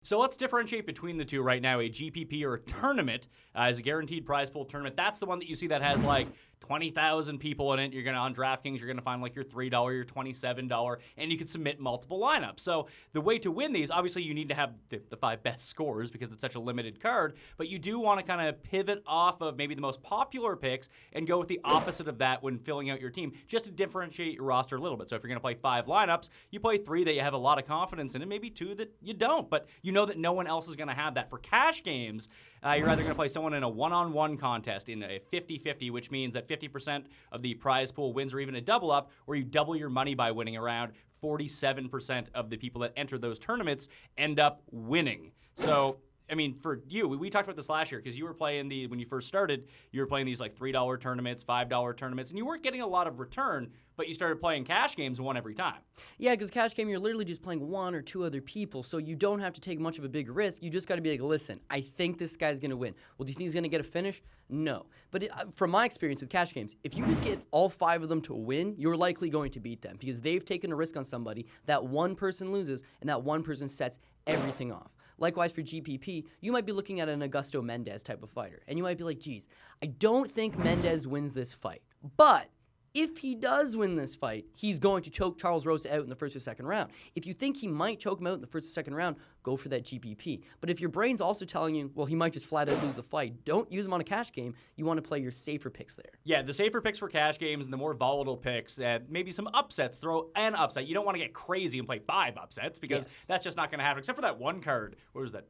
So let's differentiate between the two right now. A GPP or a tournament is a guaranteed prize pool tournament. That's the one that you see that has like 20,000 people in it. You're going to, on DraftKings, you're going to find like your $3, your $27, and you can submit multiple lineups. So the way to win these, obviously you need to have the 5 best scores because it's such a limited card, but you do want to kind of pivot off of maybe the most popular picks and go with the opposite of that when filling out your team, just to differentiate your roster a little bit. So if you're going to play 5 lineups, you play 3 that you have a lot of confidence in and maybe 2 that you don't, but you know that no one else is going to have that. For cash games, you're either going to play someone in a one-on-one contest in a 50-50, which means that 50% of the prize pool wins, or even a double up, where you double your money by winning. Around 47% of the people that enter those tournaments end up winning. So, I mean, for you, we talked about this last year because you were playing when you first started, you were playing these like $3 tournaments, $5 tournaments, and you weren't getting a lot of return, but you started playing cash games and won every time. Yeah, because cash game, you're literally just playing 1 or 2 other people, so you don't have to take much of a big risk. You just got to be like, listen, I think this guy's going to win. Well, do you think he's going to get a finish? No. But from my experience with cash games, if you just get all 5 of them to win, you're likely going to beat them because they've taken a risk on somebody. That one person loses, and that one person sets everything off. Likewise, for GPP, you might be looking at an Augusto Mendez type of fighter, and you might be like, geez, I don't think Mendez wins this fight. But if he does win this fight, he's going to choke Charles Rosa out in the first or second round. If you think he might choke him out in the first or second round, go for that GPP. But if your brain's also telling you, well, he might just flat out lose the fight, don't use him on a cash game. You want to play your safer picks there. Yeah, the safer picks for cash games and the more volatile picks, maybe some upsets. Throw an upset. You don't want to get crazy and play 5 upsets because that's just not going to happen. Except for that one card. What was that?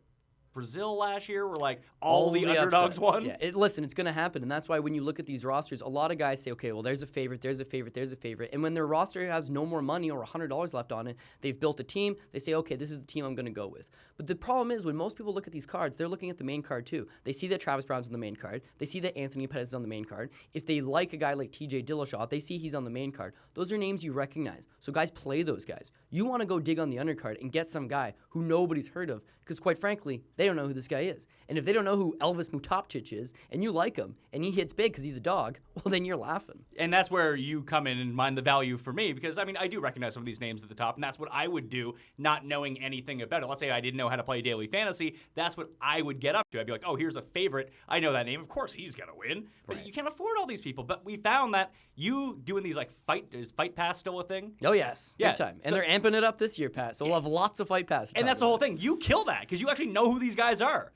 Brazil last year where like all the underdogs won. Yeah, listen, it's going to happen, and that's why when you look at these rosters, a lot of guys say, okay, well, there's a favorite, there's a favorite, there's a favorite, and when their roster has no more money or $100 left on it, they've built a team, they say, okay, this is the team I'm going to go with. But the problem is when most people look at these cards, they're looking at the main card too. They see that Travis Brown's on the main card. They see that Anthony Pettis is on the main card. If they like a guy like TJ Dillashaw, they see he's on the main card. Those are names you recognize. So guys, play those guys. You want to go dig on the undercard and get some guy who nobody's heard of because quite frankly, they don't know who this guy is. And if they don't know who Elvis Mutapcic is, and you like him, and he hits big because he's a dog, well, then you're laughing. And that's where you come in and mind the value for me, because, I mean, I do recognize some of these names at the top, and that's what I would do, not knowing anything about it. Let's say I didn't know how to play daily fantasy. That's what I would get up to. I'd be like, oh, here's a favorite. I know that name. Of course he's going to win. But Right. You can't afford all these people. But we found that you doing these, like, is Fight Pass still a thing? Oh, yes. Yeah. Big time. And So- they're amping it up this year, Pat. So we'll have lots of Fight Pass. And that's the whole thing. You kill that because you actually know who these guys are.